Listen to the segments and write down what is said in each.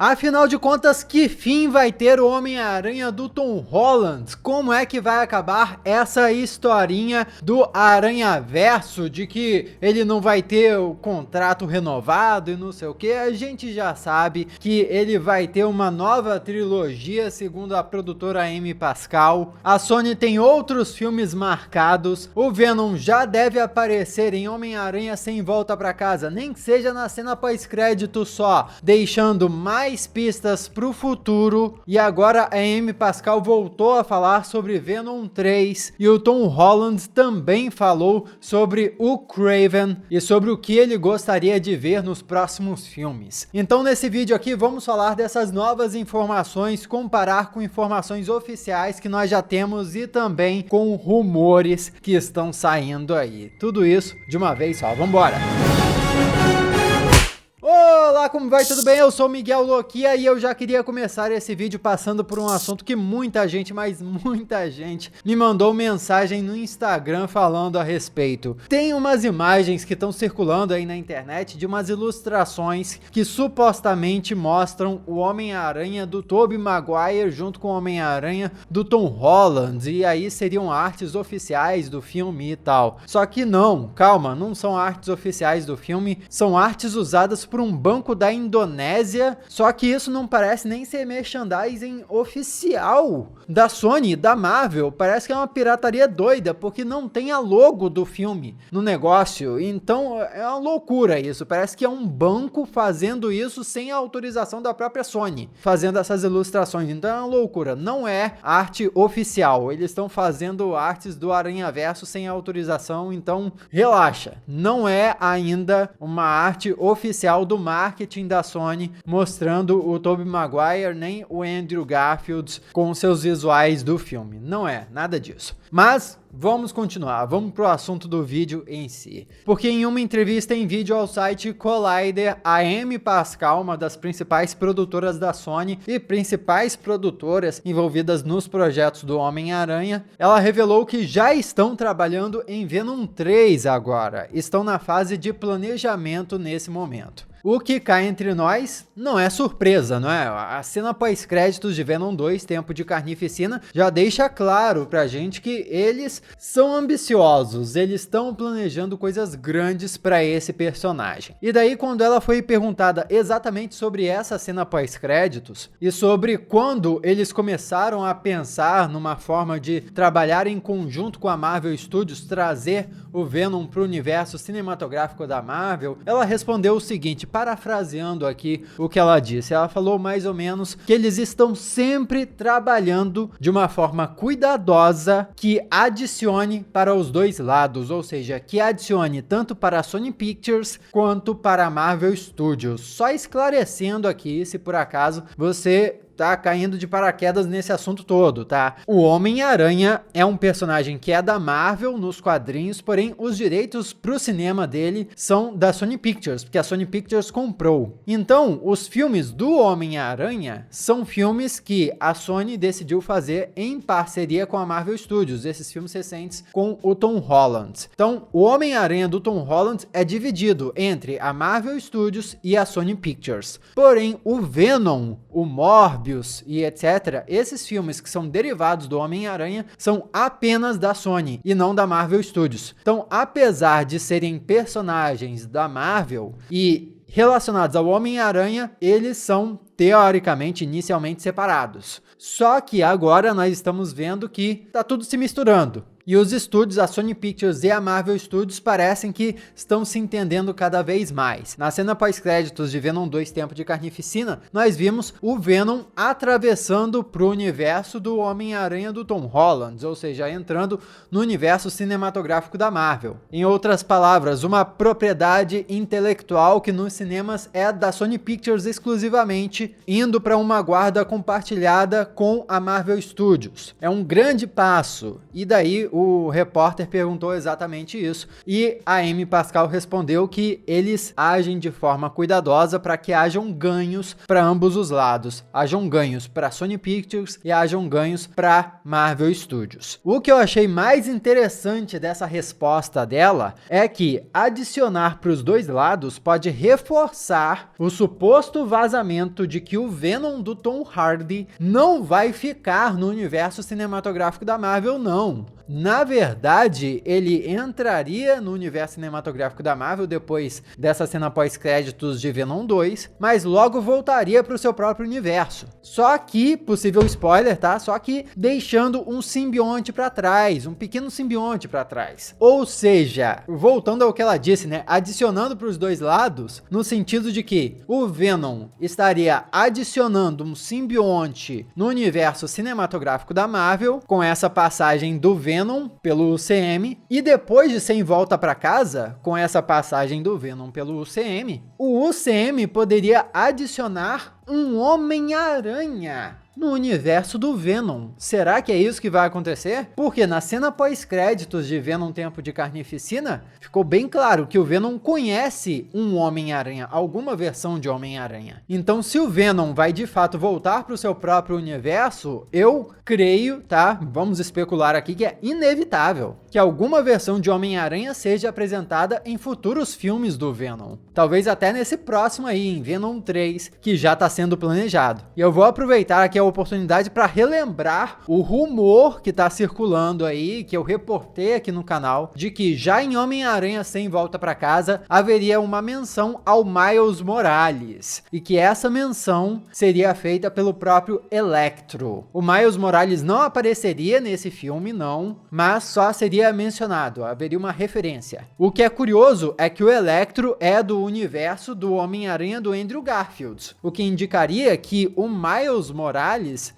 Afinal de contas, que fim vai ter o Homem-Aranha do Tom Holland? Como é que vai acabar essa historinha do Aranhaverso, de que ele não vai ter o contrato renovado e não sei o que? A gente já sabe que ele vai ter uma nova trilogia, segundo a produtora Amy Pascal. A Sony tem outros filmes marcados. O Venom já deve aparecer em Homem-Aranha Sem Volta Pra Casa, nem que seja na cena pós-crédito só, deixando mais pistas pro futuro. E agora a Amy Pascal voltou a falar sobre Venom 3 e o Tom Holland também falou sobre o Kraven e sobre o que ele gostaria de ver nos próximos filmes. Então nesse vídeo aqui vamos falar dessas novas informações, comparar com informações oficiais que nós já temos e também com rumores que estão saindo aí. Tudo isso de uma vez só. Vambora! Olá, como vai? Tudo bem? Eu sou o Miguel Loquia e eu já queria começar esse vídeo passando por um assunto que muita gente, mas muita gente, me mandou mensagem no Instagram falando a respeito. Tem umas imagens que estão circulando aí na internet de umas ilustrações que supostamente mostram o Homem-Aranha do Tobey Maguire junto com o Homem-Aranha do Tom Holland, e aí seriam artes oficiais do filme e tal. Só que não, calma, não são artes oficiais do filme, são artes usadas por um banco da Indonésia, só que isso não parece nem ser merchandising oficial da Sony, da Marvel. Parece que é uma pirataria doida, porque não tem a logo do filme no negócio. Então é uma loucura isso, parece que é um banco fazendo isso sem a autorização da própria Sony, fazendo essas ilustrações. Então é uma loucura, não é arte oficial, eles estão fazendo artes do Aranhaverso sem autorização, então relaxa, não é ainda uma arte oficial do marketing da Sony mostrando o Tobey Maguire nem o Andrew Garfield com seus visuais do filme. Não é nada disso. Mas vamos continuar, vamos pro assunto do vídeo em si. Porque em uma entrevista em vídeo ao site Collider, a Amy Pascal, uma das principais produtoras da Sony e principais produtoras envolvidas nos projetos do Homem-Aranha, ela revelou que já estão trabalhando em Venom 3 agora. Estão na fase de planejamento nesse momento. O que cá entre nós não é surpresa, não é? A cena pós-créditos de Venom 2, Tempo de Carnificina, já deixa claro pra gente que eles são ambiciosos, eles estão planejando coisas grandes pra esse personagem. E daí, quando ela foi perguntada exatamente sobre essa cena pós-créditos e sobre quando eles começaram a pensar numa forma de trabalhar em conjunto com a Marvel Studios, trazer o Venom pro universo cinematográfico da Marvel, ela respondeu o seguinte, parafraseando aqui o que ela disse. Ela falou mais ou menos que eles estão sempre trabalhando de uma forma cuidadosa que adicione para os dois lados, ou seja, que adicione tanto para a Sony Pictures quanto para a Marvel Studios. Só esclarecendo aqui, se por acaso você tá caindo de paraquedas nesse assunto todo, tá? O Homem-Aranha é um personagem que é da Marvel nos quadrinhos, porém os direitos pro cinema dele são da Sony Pictures, porque a Sony Pictures comprou. Então, os filmes do Homem-Aranha são filmes que a Sony decidiu fazer em parceria com a Marvel Studios, esses filmes recentes com o Tom Holland. Então, o Homem-Aranha do Tom Holland é dividido entre a Marvel Studios e a Sony Pictures. Porém, o Venom, o Morbius e etc., esses filmes que são derivados do Homem-Aranha são apenas da Sony e não da Marvel Studios. Então, apesar de serem personagens da Marvel e relacionados ao Homem-Aranha, eles são teoricamente, inicialmente separados. Só que agora nós estamos vendo que tá tudo se misturando. E os estúdios, a Sony Pictures e a Marvel Studios, parecem que estão se entendendo cada vez mais. Na cena pós-créditos de Venom 2, Tempo de Carnificina, nós vimos o Venom atravessando pro universo do Homem-Aranha do Tom Holland, ou seja, entrando no universo cinematográfico da Marvel. Em outras palavras, uma propriedade intelectual que nos cinemas é da Sony Pictures exclusivamente, indo para uma guarda compartilhada com a Marvel Studios. É um grande passo. E daí o repórter perguntou exatamente isso. E a Amy Pascal respondeu que eles agem de forma cuidadosa para que hajam ganhos para ambos os lados. Hajam ganhos para Sony Pictures e hajam ganhos para Marvel Studios. O que eu achei mais interessante dessa resposta dela é que adicionar para os dois lados pode reforçar o suposto vazamento de que o Venom do Tom Hardy não vai ficar no universo cinematográfico da Marvel, não. Na verdade, ele entraria no universo cinematográfico da Marvel depois dessa cena pós-créditos de Venom 2, mas logo voltaria para o seu próprio universo. Só que, possível spoiler, tá? Só que deixando um simbionte para trás, um pequeno simbionte para trás. Ou seja, voltando ao que ela disse, né? Adicionando para os dois lados, no sentido de que o Venom estaria adicionando um simbionte no universo cinematográfico da Marvel, com essa passagem do Venom pelo UCM, e depois de Sem Volta para Casa, com essa passagem do Venom pelo UCM, o UCM poderia adicionar um Homem-Aranha no universo do Venom. Será que é isso que vai acontecer? Porque na cena pós-créditos de Venom Tempo de Carnificina, ficou bem claro que o Venom conhece um Homem-Aranha, alguma versão de Homem-Aranha. Então, se o Venom vai de fato voltar para o seu próprio universo, eu creio, tá? Vamos especular aqui que é inevitável que alguma versão de Homem-Aranha seja apresentada em futuros filmes do Venom. Talvez até nesse próximo aí, em Venom 3, que já está sendo planejado. E eu vou aproveitar aqui a oportunidade para relembrar o rumor que está circulando aí, que eu reportei aqui no canal, de que já em Homem-Aranha Sem Volta para Casa haveria uma menção ao Miles Morales, e que essa menção seria feita pelo próprio Electro. O Miles Morales não apareceria nesse filme, não, mas só seria mencionado, haveria uma referência. O que é curioso é que o Electro é do universo do Homem-Aranha do Andrew Garfield, o que indicaria que o Miles Morales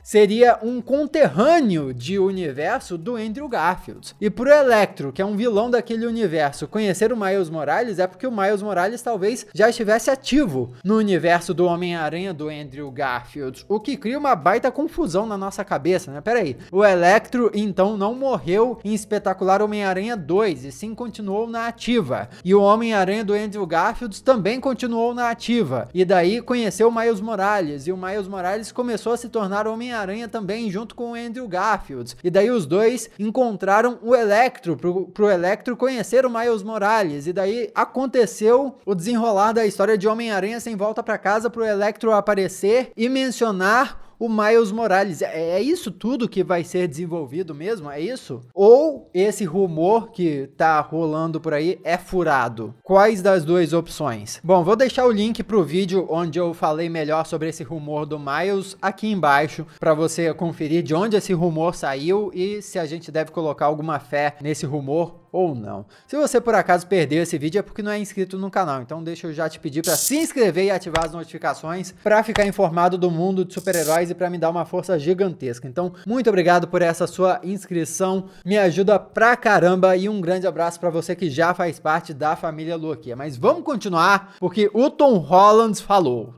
seria um conterrâneo de universo do Andrew Garfield. E pro Electro, que é um vilão daquele universo, conhecer o Miles Morales é porque o Miles Morales talvez já estivesse ativo no universo do Homem-Aranha do Andrew Garfield, o que cria uma baita confusão na nossa cabeça, né? Peraí, o Electro então não morreu em Espetacular Homem-Aranha 2, e sim continuou na ativa. E o Homem-Aranha do Andrew Garfield também continuou na ativa. E daí conheceu o Miles Morales, e o Miles Morales começou a se tornar Homem-Aranha também junto com o Andrew Garfield. E daí os dois encontraram o Electro, pro Electro conhecer o Miles Morales. E daí aconteceu o desenrolar da história de Homem-Aranha Sem Volta para Casa pro Electro aparecer e mencionar o Miles Morales. É isso tudo que vai ser desenvolvido mesmo? É isso? Ou esse rumor que tá rolando por aí é furado? Quais das duas opções? Bom, vou deixar o link pro vídeo onde eu falei melhor sobre esse rumor do Miles aqui embaixo, para você conferir de onde esse rumor saiu e se a gente deve colocar alguma fé nesse rumor ou não. Se você por acaso perdeu esse vídeo é porque não é inscrito no canal, então deixa eu já te pedir para se inscrever e ativar as notificações para ficar informado do mundo de super-heróis e para me dar uma força gigantesca. Então, muito obrigado por essa sua inscrição, me ajuda pra caramba, e um grande abraço para você que já faz parte da família Loki. Mas vamos continuar, porque o Tom Holland falou.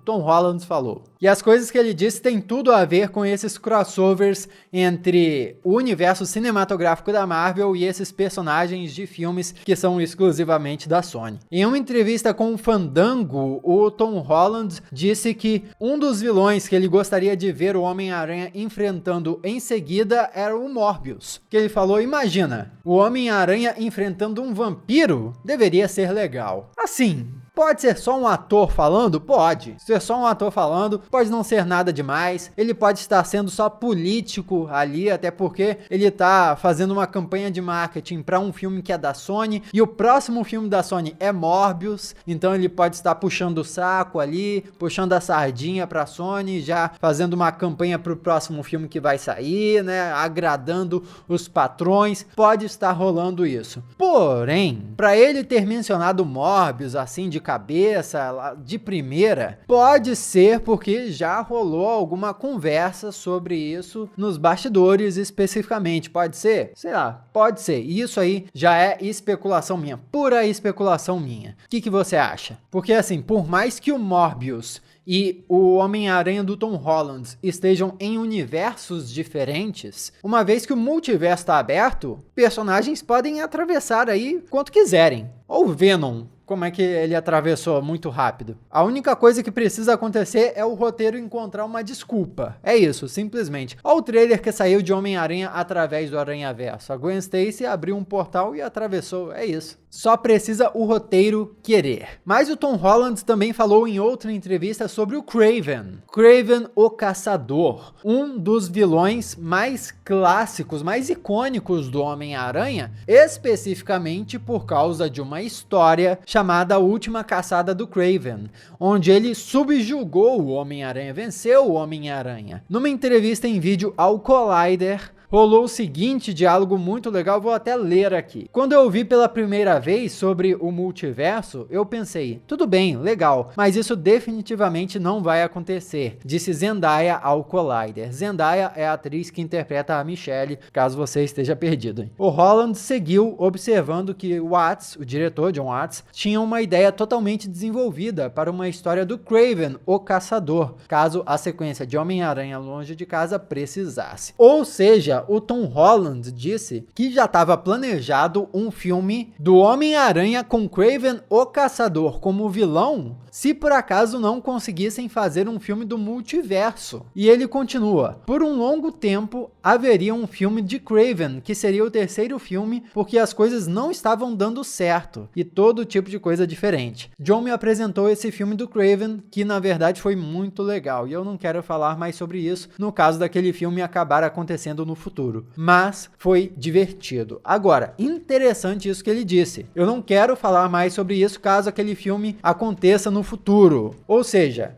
E as coisas que ele disse têm tudo a ver com esses crossovers entre o universo cinematográfico da Marvel e esses personagens de filmes que são exclusivamente da Sony. Em uma entrevista com o Fandango, o Tom Holland disse que um dos vilões que ele gostaria de ver o Homem-Aranha enfrentando em seguida era o Morbius. Que ele falou, imagina, o Homem-Aranha enfrentando um vampiro? Deveria ser legal. Assim, pode ser só um ator falando? Pode. Ser só um ator falando, pode não ser nada demais. Ele pode estar sendo só político ali, até porque ele tá fazendo uma campanha de marketing para um filme que é da Sony, e o próximo filme da Sony é Morbius, então ele pode estar puxando o saco ali, puxando a sardinha pra Sony, já fazendo uma campanha pro próximo filme que vai sair, né, agradando os patrões. Pode estar rolando isso. Porém, para ele ter mencionado Morbius assim de cabeça, de primeira, pode ser porque já rolou alguma conversa sobre isso nos bastidores especificamente. Pode ser? Sei lá, pode ser. Isso aí já é especulação minha, pura especulação minha. O que você acha? Porque assim, por mais que o Morbius e o Homem-Aranha do Tom Holland estejam em universos diferentes, uma vez que o multiverso está aberto, personagens podem atravessar aí quanto quiserem. Ou Venom, como é que ele atravessou muito rápido. A única coisa que precisa acontecer é o roteiro encontrar uma desculpa. É isso, simplesmente. Olha o trailer que saiu de Homem-Aranha através do Aranhaverso. A Gwen Stacy abriu um portal e atravessou. É isso. Só precisa o roteiro querer. Mas o Tom Holland também falou em outra entrevista sobre o Kraven. Kraven o Caçador. Um dos vilões mais clássicos, mais icônicos do Homem-Aranha, especificamente por causa de uma história chamada A Última Caçada do Kraven, onde ele subjugou o Homem-Aranha, venceu o Homem-Aranha. Numa entrevista em vídeo ao Collider, rolou o seguinte diálogo muito legal, vou até ler aqui. Quando eu ouvi pela primeira vez sobre o multiverso, eu pensei, tudo bem, legal, mas isso definitivamente não vai acontecer, disse Zendaya ao Collider. Zendaya é a atriz que interpreta a Michelle, caso você esteja perdido, hein? O Holland seguiu observando que Watts, o diretor John Watts, tinha uma ideia totalmente desenvolvida para uma história do Kraven, o Caçador, caso a sequência de Homem-Aranha Longe de Casa precisasse. Ou seja, o Tom Holland disse que já estava planejado um filme do Homem-Aranha com Kraven o Caçador como vilão, se por acaso não conseguissem fazer um filme do multiverso. E ele continua, por um longo tempo haveria um filme de Kraven, que seria o terceiro filme, porque as coisas não estavam dando certo, e todo tipo de coisa diferente. John me apresentou esse filme do Kraven, que na verdade foi muito legal, e eu não quero falar mais sobre isso, no caso daquele filme acabar acontecendo no futuro, mas foi divertido. Agora, interessante isso que ele disse. Eu não quero falar mais sobre isso caso aquele filme aconteça no futuro. Ou seja,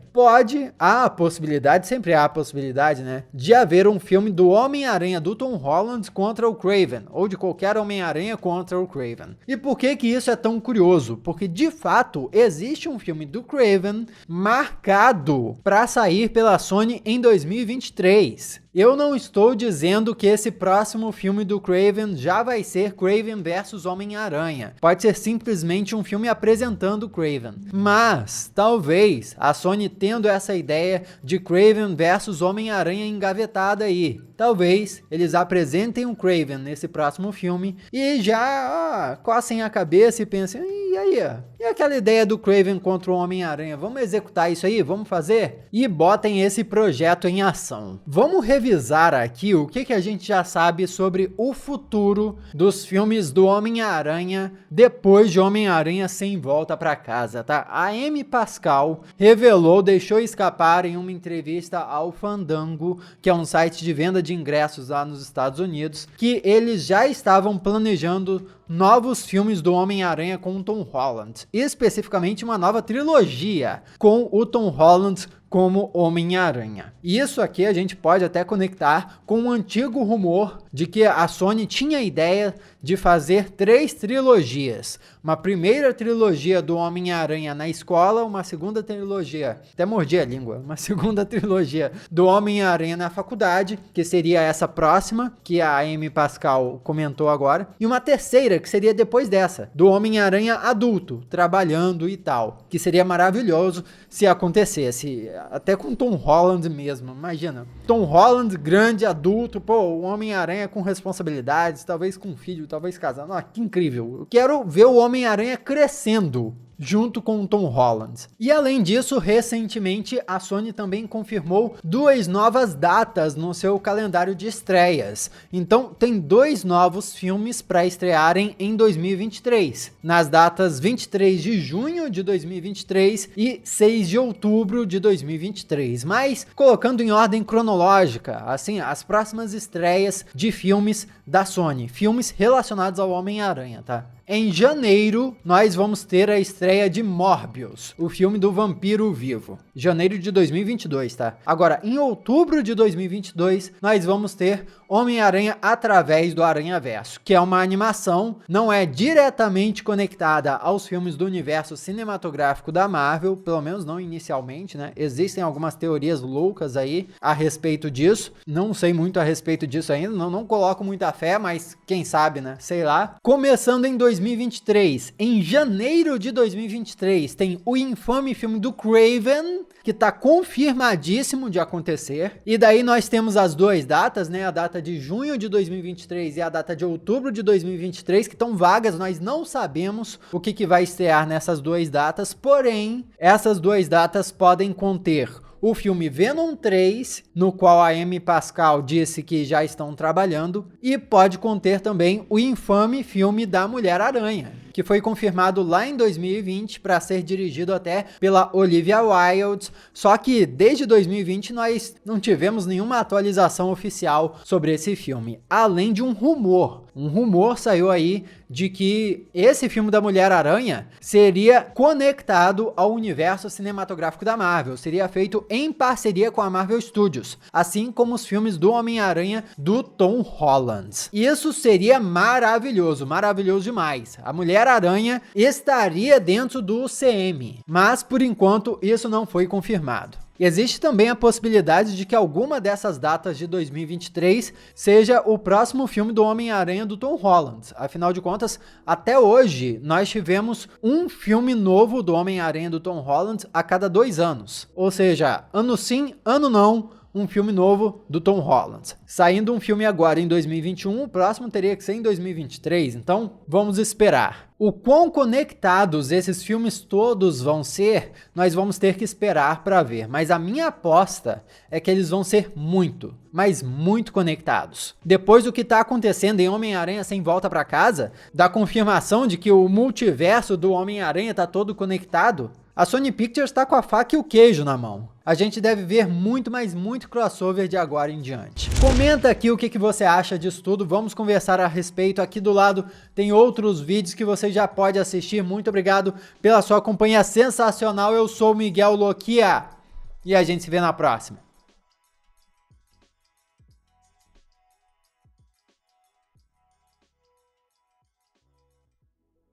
há a possibilidade, sempre há a possibilidade, né, de haver um filme do Homem-Aranha do Tom Holland contra o Kraven, ou de qualquer Homem-Aranha contra o Kraven. E por que que isso é tão curioso? Porque, de fato, existe um filme do Kraven marcado para sair pela Sony em 2023. Eu não estou dizendo que esse próximo filme do Kraven já vai ser Kraven vs Homem-Aranha. Pode ser simplesmente um filme apresentando o Kraven. Mas, talvez, a Sony tendo essa ideia de Kraven vs Homem-Aranha engavetada aí, talvez eles apresentem o Kraven nesse próximo filme e já coçem a cabeça e pensem, e aí? E aquela ideia do Kraven contra o Homem-Aranha? Vamos executar isso aí? Vamos fazer? E botem esse projeto em ação. Vamos revisar aqui o que a gente já sabe sobre o futuro dos filmes do Homem-Aranha depois de Homem-Aranha Sem Volta para Casa, tá? A Amy Pascal deixou escapar em uma entrevista ao Fandango, que é um site de venda de ingressos lá nos Estados Unidos, que eles já estavam planejando novos filmes do Homem-Aranha com o Tom Holland, especificamente uma nova trilogia com o Tom Holland como Homem-Aranha. E isso aqui a gente pode até conectar com um antigo rumor de que a Sony tinha a ideia de fazer 3 trilogias. Uma primeira trilogia do Homem-Aranha na escola, uma segunda trilogia, até mordi a língua, uma segunda trilogia do Homem-Aranha na faculdade, que seria essa próxima, que a Amy Pascal comentou agora, e uma terceira, que seria depois dessa, do Homem-Aranha adulto, trabalhando e tal, que seria maravilhoso se acontecesse, até com Tom Holland mesmo, imagina, Tom Holland grande, adulto, pô, o Homem-Aranha com responsabilidades, talvez com filho, talvez casando, que incrível, eu quero ver o Homem-Aranha crescendo junto com o Tom Holland. E além disso, recentemente a Sony também confirmou 2 novas datas no seu calendário de estreias. Então tem 2 novos filmes para estrearem em 2023, nas datas 23 de junho de 2023 e 6 de outubro de 2023. Mas colocando em ordem cronológica, assim, as próximas estreias de filmes da Sony, filmes relacionados ao Homem-Aranha, tá? Em janeiro, nós vamos ter a estreia de Morbius, o filme do vampiro vivo. Janeiro de 2022, tá? Agora, em outubro de 2022, nós vamos ter Homem-Aranha através do Aranhaverso, que é uma animação, não é diretamente conectada aos filmes do universo cinematográfico da Marvel, pelo menos não inicialmente, né? Existem algumas teorias loucas aí a respeito disso. Não sei muito a respeito disso ainda, não coloco muita fé, mas quem sabe, né? Sei lá. Começando em 2022, 2023, em janeiro de 2023, tem o infame filme do Craven, que tá confirmadíssimo de acontecer. E daí nós temos as duas datas, né? A data de junho de 2023 e a data de outubro de 2023, que estão vagas, nós não sabemos o que vai estrear nessas duas datas, porém, essas duas datas podem conter o filme Venom 3, no qual a Amy Pascal disse que já estão trabalhando, e pode conter também o infame filme da Mulher-Aranha, que foi confirmado lá em 2020 para ser dirigido até pela Olivia Wilde, só que desde 2020 nós não tivemos nenhuma atualização oficial sobre esse filme, além de um rumor. Um rumor saiu aí de que esse filme da Mulher-Aranha seria conectado ao universo cinematográfico da Marvel, seria feito em parceria com a Marvel Studios, assim como os filmes do Homem-Aranha do Tom Holland. Isso seria maravilhoso, maravilhoso demais. A Mulher-Aranha estaria dentro do UCM, mas por enquanto isso não foi confirmado. E existe também a possibilidade de que alguma dessas datas de 2023 seja o próximo filme do Homem-Aranha do Tom Holland. Afinal de contas, até hoje, nós tivemos um filme novo do Homem-Aranha do Tom Holland a cada 2 anos. Ou seja, ano sim, ano não, um filme novo do Tom Holland. Saindo um filme agora em 2021, o próximo teria que ser em 2023, então vamos esperar. O quão conectados esses filmes todos vão ser, nós vamos ter que esperar para ver, mas a minha aposta é que eles vão ser muito, mas muito conectados. Depois do que está acontecendo em Homem-Aranha Sem Volta para Casa, da confirmação de que o multiverso do Homem-Aranha está todo conectado, a Sony Pictures está com a faca e o queijo na mão. A gente deve ver muito, mas muito crossover de agora em diante. Comenta aqui o que você acha disso tudo, vamos conversar a respeito. Aqui do lado tem outros vídeos que você já pode assistir. Muito obrigado pela sua companhia sensacional. Eu sou o Miguel Loquia e a gente se vê na próxima.